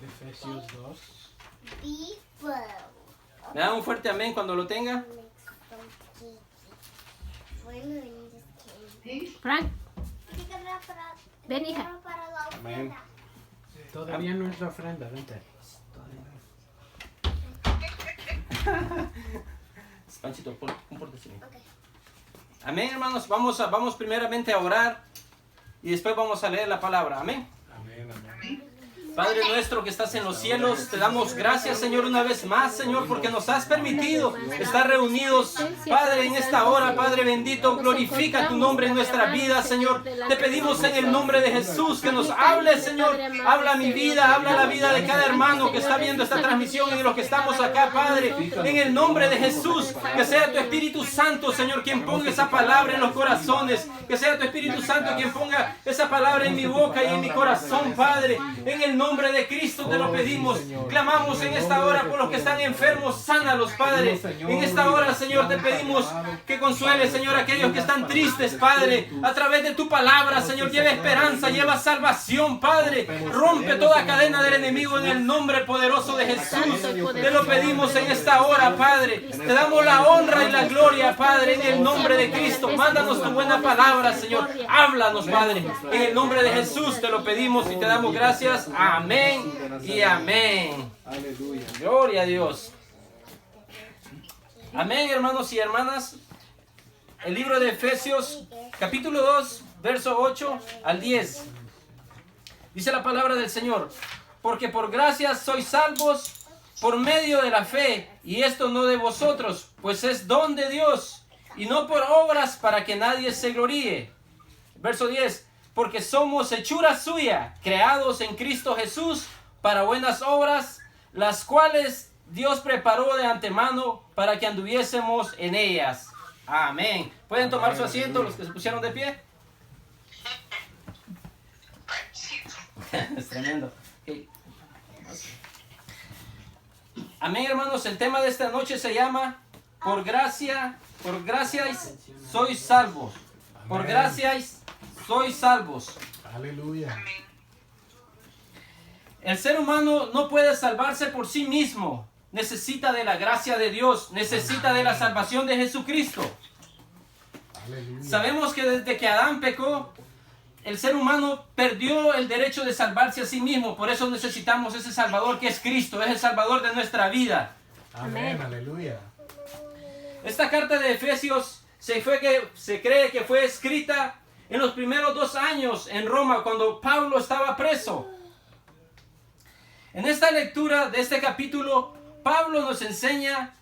Efesios 2. ¿Me da un fuerte amén cuando lo tenga? Frank, ven, hija. Amén. Todavía no es la ofrenda, vente. Panchito, compórtese bien. Amén, hermanos. Vamos primeramente a orar y después vamos a leer la palabra. Amén. Amén, amén. Padre nuestro que estás en los cielos, te damos gracias, Señor, una vez más, Señor, porque nos has permitido estar reunidos, Padre, en esta hora. Padre bendito, glorifica tu nombre en nuestra vida, Señor. Te pedimos en el nombre de Jesús que nos hables, Señor. Habla mi vida, habla la vida de cada hermano que está viendo esta transmisión y de los que estamos acá, Padre. En el nombre de Jesús, que sea tu Espíritu Santo, Señor, quien ponga esa palabra en los corazones. Que sea tu Espíritu Santo quien ponga esa palabra en mi boca y en mi corazón, Padre. En el nombre de Cristo te lo pedimos. Clamamos en esta hora por los que están enfermos, sánalos, Padre. En esta hora, Señor, te pedimos que consueles, Señor, a aquellos que están tristes, Padre. A través de tu palabra, Señor, lleva esperanza, lleva salvación, Padre. Rompe toda cadena del enemigo en el nombre poderoso de Jesús. Te lo pedimos en esta hora, Padre. Te damos la honra y la gloria, Padre, en el nombre de Cristo. Mándanos tu buena palabra, Señor. Háblanos, Padre. En el nombre de Jesús te lo pedimos y te damos gracias. Amén y amén. Aleluya. Gloria a Dios. Amén, hermanos y hermanas. El libro de Efesios, capítulo 2, verso 8 al 10. Dice la palabra del Señor: porque por gracia sois salvos por medio de la fe, y esto no de vosotros, pues es don de Dios, y no por obras para que nadie se gloríe. Verso 10. Porque somos hechura suya, creados en Cristo Jesús para buenas obras, las cuales Dios preparó de antemano para que anduviésemos en ellas. Amén. ¿Pueden tomar su asiento los que se pusieron de pie? Es tremendo. Okay. Amén, hermanos. El tema de esta noche se llama por gracia sois salvos. Por gracia sois salvos. Aleluya. El ser humano no puede salvarse por sí mismo. Necesita de la gracia de Dios. Necesita de la salvación de Jesucristo. Aleluya. Sabemos que desde que Adán pecó, el ser humano perdió el derecho de salvarse a sí mismo. Por eso necesitamos ese Salvador que es Cristo. Es el Salvador de nuestra vida. Amén. Aleluya. Esta carta de Efesios se cree que fue escrita en los primeros 2 años en Roma, cuando Pablo estaba preso. En esta lectura de este capítulo, Pablo nos enseña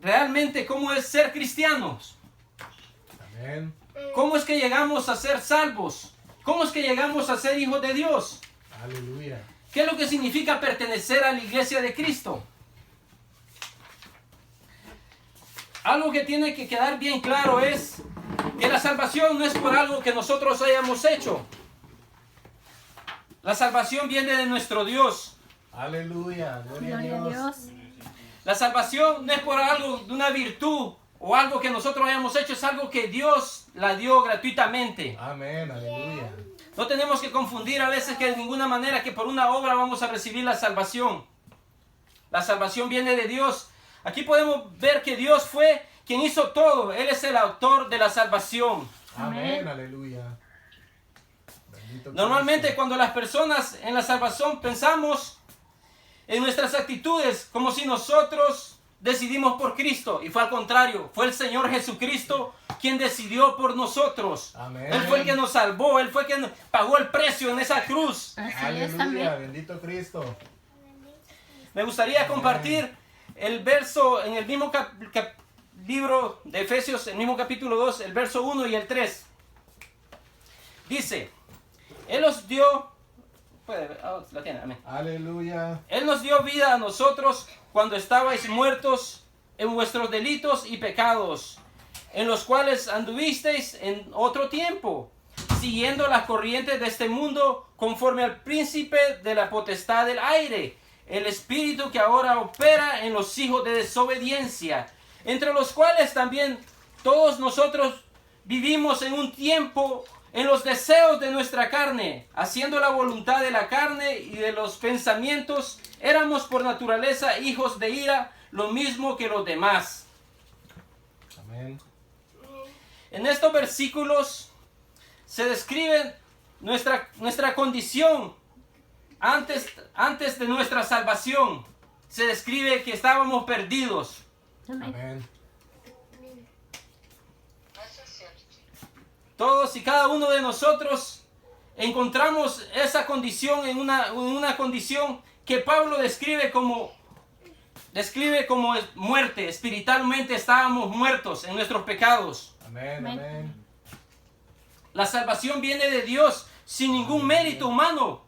realmente cómo es ser cristianos. Amén. ¿Cómo es que llegamos a ser salvos? ¿Cómo es que llegamos a ser hijos de Dios? Aleluya. ¿Qué es lo que significa pertenecer a la iglesia de Cristo? Algo que tiene que quedar bien claro es que la salvación no es por algo que nosotros hayamos hecho. La salvación viene de nuestro Dios. Aleluya. Gloria a Dios. La salvación no es por algo de una virtud o algo que nosotros hayamos hecho, es algo que Dios la dio gratuitamente. Amén. Aleluya. No tenemos que confundir a veces que de ninguna manera que por una obra vamos a recibir la salvación. La salvación viene de Dios. Aquí podemos ver que Dios fue quien hizo todo. Él es el autor de la salvación. Amén. Aleluya. Normalmente cuando las personas en la salvación pensamos en nuestras actitudes como si nosotros decidimos por Cristo, y fue al contrario. Fue el Señor Jesucristo quien decidió por nosotros. Amén. Él fue el que nos salvó. Él fue quien pagó el precio en esa cruz. Aleluya. Bendito Cristo. Me gustaría compartir el verso en el mismo libro de Efesios, el mismo capítulo 2, el verso 1 y el 3. Dice: Él nos dio, la tiene, amén. Aleluya. Él nos dio vida a nosotros cuando estabais muertos en vuestros delitos y pecados, en los cuales anduvisteis en otro tiempo, siguiendo las corrientes de este mundo, conforme al príncipe de la potestad del aire, el espíritu que ahora opera en los hijos de desobediencia, entre los cuales también todos nosotros vivimos en un tiempo en los deseos de nuestra carne, haciendo la voluntad de la carne y de los pensamientos. Éramos por naturaleza hijos de ira, lo mismo que los demás. Amén. En estos versículos se describe nuestra condición antes de nuestra salvación. Se describe que estábamos perdidos. Amén. Amén. Todos y cada uno de nosotros encontramos esa condición en una condición que Pablo describe como muerte. Espiritualmente estábamos muertos en nuestros pecados. Amén. Amén. La salvación viene de Dios sin ningún mérito humano.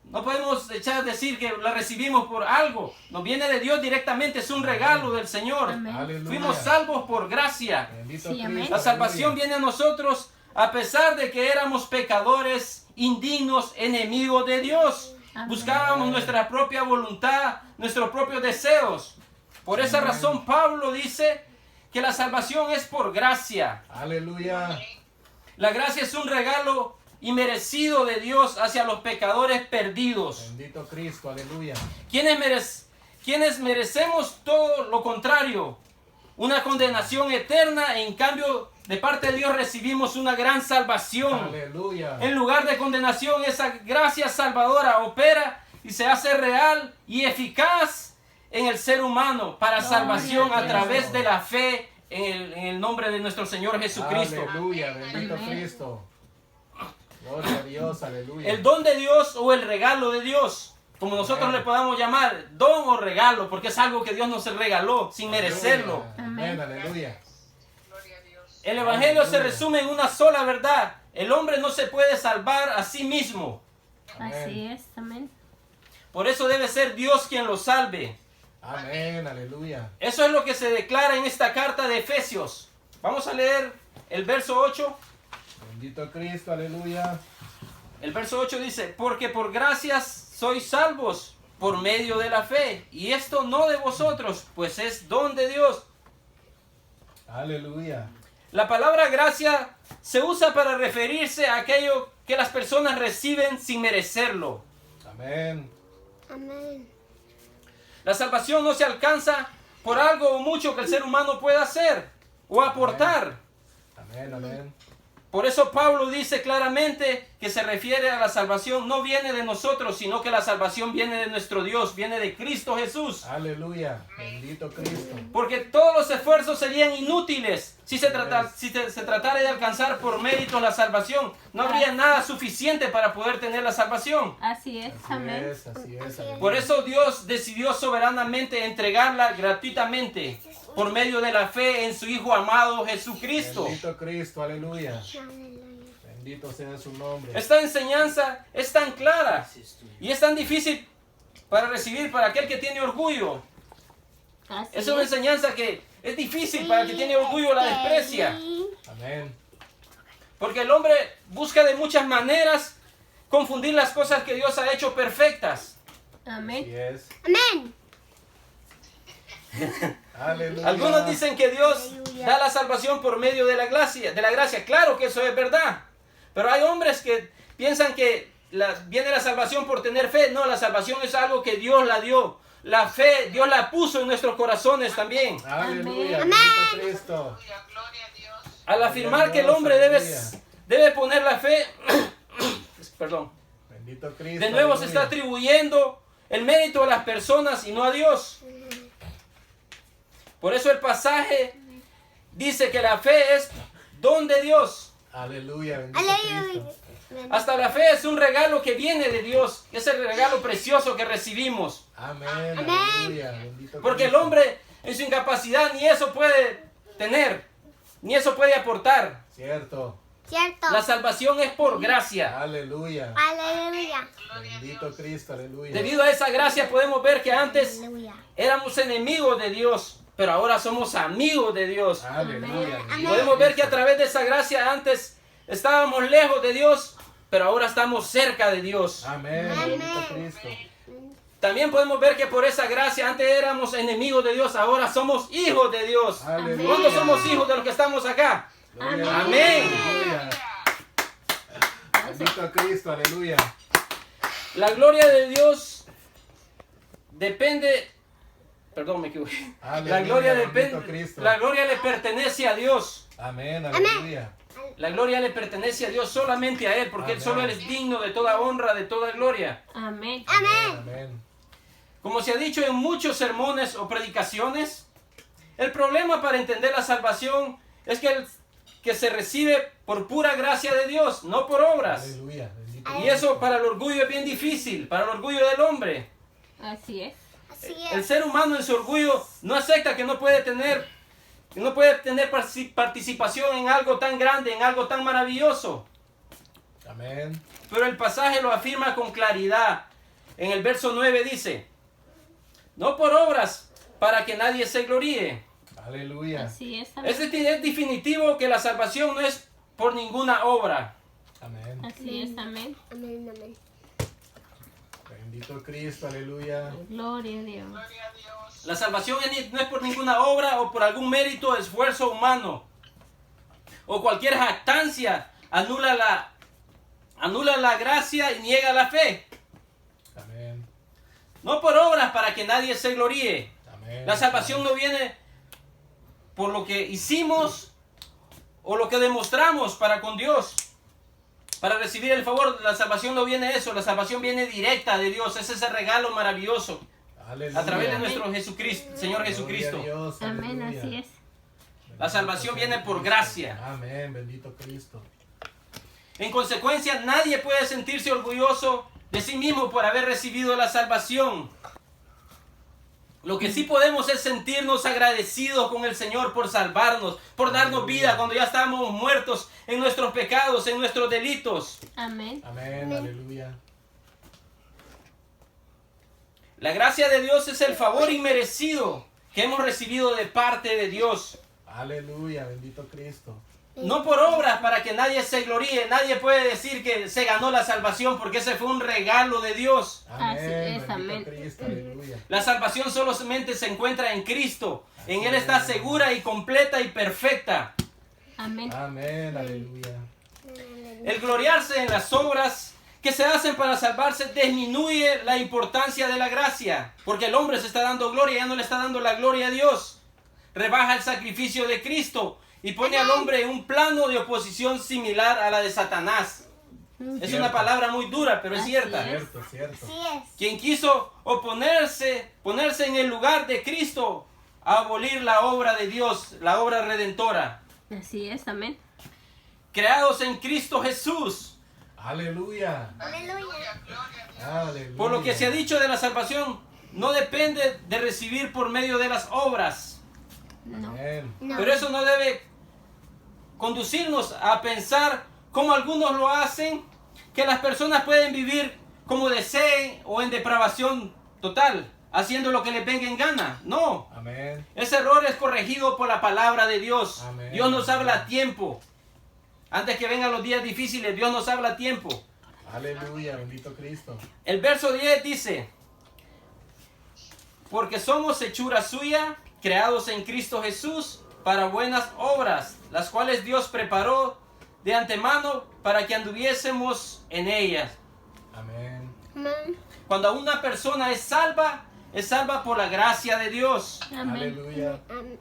No podemos decir que la recibimos por algo. Nos viene de Dios directamente, es un regalo del Señor. Amén. Aleluya. Fuimos salvos por gracia. Bendito Sí, Cristo. amén. La salvación Aleluya. viene a nosotros a pesar de que éramos pecadores, indignos, enemigos de Dios. Amén. Buscábamos nuestra propia voluntad, nuestros propios deseos. Por esa Amén. razón Pablo dice que la salvación es por gracia. Aleluya. La gracia es un regalo inmerecido de Dios hacia los pecadores perdidos. Bendito Cristo. Aleluya. Quienes merecemos todo lo contrario, una condenación eterna. En cambio, de parte de Dios recibimos una gran salvación. Aleluya. En lugar de condenación, esa gracia salvadora opera y se hace real y eficaz en el ser humano para salvación a través de la fe en el nombre de nuestro Señor Jesucristo. Aleluya. Bendito Amén. Cristo. Gloria a Dios. Aleluya. El don de Dios o el regalo de Dios, como nosotros Amén. le podamos llamar, don o regalo, porque es algo que Dios nos regaló sin merecerlo. Amén. Aleluya. El Evangelio se Aleluya. resume en una sola verdad. El hombre no se puede salvar a sí mismo. Así es. Amén. Por eso debe ser Dios quien lo salve. Amén. Aleluya. Eso es lo que se declara en esta carta de Efesios. Vamos a leer el verso 8. Bendito Cristo. Aleluya. El verso 8 dice, porque por gracias sois salvos por medio de la fe. Y esto no de vosotros, pues es don de Dios. Aleluya. La palabra gracia se usa para referirse a aquello que las personas reciben sin merecerlo. Amén. Amén. La salvación no se alcanza por algo o mucho que el ser humano pueda hacer o aportar. Amén. Amén. Por eso Pablo dice claramente que se refiere a la salvación, no viene de nosotros, sino que la salvación viene de nuestro Dios, viene de Cristo Jesús. Aleluya. Bendito Cristo. Porque todos los esfuerzos serían inútiles si se tratara de alcanzar por méritos la salvación. No habría nada suficiente para poder tener la salvación. Así es. Así Amén. es. Así es. Aleluya. Por eso Dios decidió soberanamente entregarla gratuitamente por medio de la fe en su Hijo amado Jesucristo. Bendito Cristo. Aleluya. Bendito sea su nombre. Esta enseñanza es tan clara y es tan difícil para recibir para aquel que tiene orgullo. Así Es una enseñanza que es difícil para el que tiene orgullo, la desprecia. Amén. Porque el hombre busca de muchas maneras confundir las cosas que Dios ha hecho perfectas. Así Amén. es. Amén. Aleluya. Algunos dicen que Dios da la salvación por medio de la gracia. Claro que eso es verdad. Pero hay hombres que piensan que viene la salvación por tener fe. No, la salvación es algo que Dios la dio. La fe, Dios la puso en nuestros corazones también. Aleluya. Amén. Bendito Cristo. Al afirmar que el hombre debe poner la fe, perdón, Bendito Cristo. de nuevo se está aleluya. atribuyendo el mérito a las personas y no a Dios. Por eso el pasaje dice que la fe es don de Dios. Aleluya. Bendito Aleluya. Cristo. Hasta la fe es un regalo que viene de Dios. Es el regalo precioso que recibimos. Amén. Aleluya. Bendito Porque el Cristo. hombre en su incapacidad ni eso puede tener, ni eso puede aportar. Cierto. Cierto. La salvación es por gracia. Aleluya. Aleluya. Bendito Cristo. Aleluya. Debido a esa gracia podemos ver que antes Aleluya. éramos enemigos de Dios, pero ahora somos amigos de Dios. Aleluya. Amén. Podemos ver que a través de esa gracia antes estábamos lejos de Dios, pero ahora estamos cerca de Dios. Amén. Bendito Cristo. También podemos ver que por esa gracia antes éramos enemigos de Dios, ahora somos hijos de Dios. Aleluya. ¿Cuántos somos hijos de los que estamos acá? Gloria a Dios. Amén. Aleluya. Bendito a Cristo, aleluya. La gloria de Dios depende, perdón, me equivoqué. Aleluya, La gloria bendito depende, Cristo. la gloria le pertenece a Dios. Amén, aleluya. La gloria le pertenece a Dios, solamente a Él, porque Él solo es digno de toda honra, de toda gloria. Amén. Amén. Como se ha dicho en muchos sermones o predicaciones, el problema para entender la salvación es que se recibe por pura gracia de Dios, no por obras. Aleluya. Bendito Y eso para el orgullo es bien difícil, para el orgullo del hombre. Así es. Así El es. ser humano en su orgullo no acepta que no puede tener participación en algo tan grande, en algo tan maravilloso. Amén. Pero el pasaje lo afirma con claridad. En el verso 9 dice, no por obras para que nadie se gloríe. Aleluya. Así es. Amén. Es definitivo que la salvación no es por ninguna obra. Amén. Así es. Amén. Amén, amén. Bendito Cristo, aleluya. Gloria a Dios. La salvación no es por ninguna obra o por algún mérito o esfuerzo humano. O cualquier jactancia anula la gracia y niega la fe. Amén. No por obras para que nadie se gloríe. Amén. La salvación no viene por lo que hicimos o lo que demostramos para con Dios. Para recibir el favor, la salvación no viene eso. La salvación viene directa de Dios. Es ese regalo maravilloso. Aleluya. A través de nuestro Jesucristo, Señor Jesucristo. Gloria a Dios, Amén. aleluya. Así es. La salvación viene por gracia. Amén, bendito Cristo. En consecuencia, nadie puede sentirse orgulloso de sí mismo por haber recibido la salvación. Lo que sí podemos es sentirnos agradecidos con el Señor por salvarnos, por darnos vida cuando ya estábamos muertos en nuestros pecados, en nuestros delitos. Amén. Amén, aleluya. La gracia de Dios es el favor inmerecido que hemos recibido de parte de Dios. Aleluya, bendito Cristo. No por obras para que nadie se gloríe. Nadie puede decir que se ganó la salvación porque ese fue un regalo de Dios. Amén, Así es, bendito amén. Cristo, aleluya. La salvación solamente se encuentra en Cristo. En Él está segura y completa y perfecta. Amén. Amén, aleluya. El gloriarse en las obras que se hacen para salvarse disminuye la importancia de la gracia. Porque el hombre se está dando gloria, ya no le está dando la gloria a Dios. Rebaja el sacrificio de Cristo y pone al hombre en un plano de oposición similar a la de Satanás. Es una palabra muy dura, pero es Así cierta. es. Cierto, cierto. Así es. Quien quiso ponerse en el lugar de Cristo, a abolir la obra de Dios, la obra redentora. Así es. Amén. Creados en Cristo Jesús. Aleluya. Aleluya. Aleluya. Por lo que se ha dicho de la salvación, no depende de recibir por medio de las obras. No. Amén. No. Pero eso no debe conducirnos a pensar, como algunos lo hacen, que las personas pueden vivir como deseen o en depravación total, haciendo lo que les venga en gana. No. Amén. Ese error es corregido por la palabra de Dios. Amén. Dios nos habla a tiempo. Antes que vengan los días difíciles, Dios nos habla a tiempo. Aleluya, bendito Cristo. El verso 10 dice, porque somos hechura suya, creados en Cristo Jesús, para buenas obras, las cuales Dios preparó de antemano para que anduviésemos en ellas. Amén. Amén. Cuando una persona es salva por la gracia de Dios. Amén. Aleluya. Amén.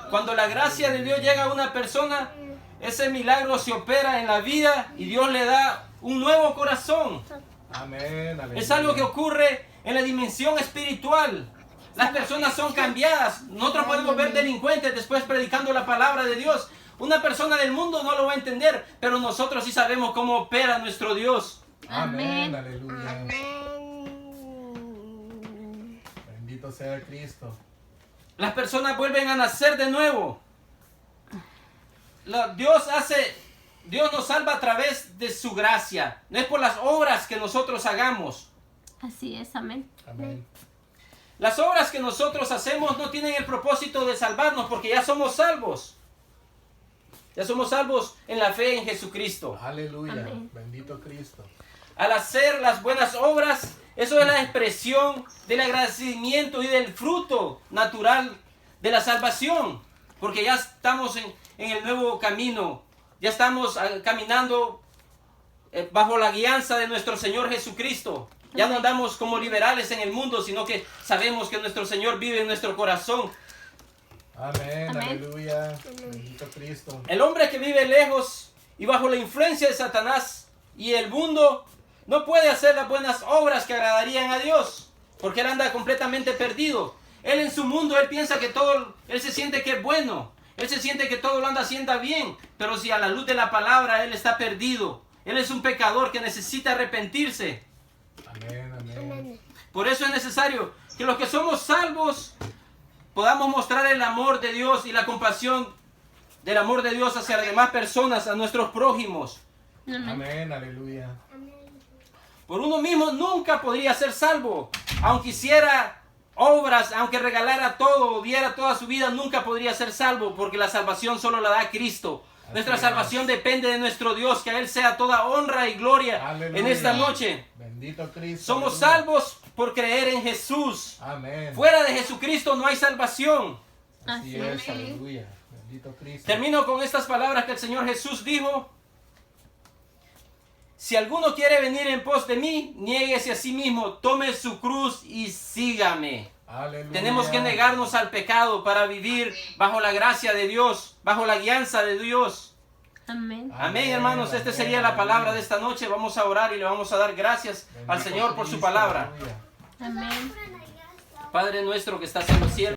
Cuando la gracia de Dios llega a una persona, ese milagro se opera en la vida y Dios le da un nuevo corazón. Amén. Aleluya. Es algo que ocurre en la dimensión espiritual. Las personas son cambiadas. Nosotros podemos ver delincuentes después predicando la palabra de Dios. Una persona del mundo no lo va a entender, pero nosotros sí sabemos cómo opera nuestro Dios. Amén. Amén. Aleluya. Amén. Bendito sea Cristo. Las personas vuelven a nacer de nuevo. Dios nos salva a través de su gracia. No es por las obras que nosotros hagamos. Así es. Amén. Amén. Las obras que nosotros hacemos no tienen el propósito de salvarnos porque ya somos salvos. Ya somos salvos en la fe en Jesucristo. Aleluya. Amén. Bendito Cristo. Al hacer las buenas obras, eso es la expresión del agradecimiento y del fruto natural de la salvación. Porque ya estamos en el nuevo camino. Ya estamos caminando bajo la guianza de nuestro Señor Jesucristo. Ya no andamos como liberales en el mundo, sino que sabemos que nuestro Señor vive en nuestro corazón. Amén, Amén. aleluya. Bendito Cristo. El hombre que vive lejos y bajo la influencia de Satanás y el mundo no puede hacer las buenas obras que agradarían a Dios, porque él anda completamente perdido. Él en su mundo, él piensa que todo, él se siente que es bueno, él se siente que todo lo anda haciendo bien, pero si a la luz de la palabra él está perdido, él es un pecador que necesita arrepentirse. Amén, amén. Amén. Por eso es necesario que los que somos salvos podamos mostrar el amor de Dios y la compasión del amor de Dios hacia las demás personas, a nuestros prójimos. Amén. Amén, aleluya. Por uno mismo nunca podría ser salvo. Aunque hiciera obras, aunque regalara todo, diera toda su vida, nunca podría ser salvo, porque la salvación solo la da Cristo. Nuestra es. salvación depende de nuestro Dios, que a Él sea toda honra y gloria Aleluya. en esta noche. Bendito Cristo. Somos aleluya. salvos por creer en Jesús. Amén. Fuera de Jesucristo no hay salvación. Así Así es, es. aleluya. Bendito Cristo. Termino con estas palabras que el Señor Jesús dijo: si alguno quiere venir en pos de mí, niéguese a sí mismo, tome su cruz y sígame. Aleluya. Tenemos que negarnos al pecado para vivir bajo la gracia de Dios, bajo la guianza de Dios. Amén. Amén, hermanos. Esta sería la palabra de esta noche. Vamos a orar y le vamos a dar gracias al Bendito Señor por su Cristo, palabra. aleluya. Amén. Padre nuestro que estás en los cielos.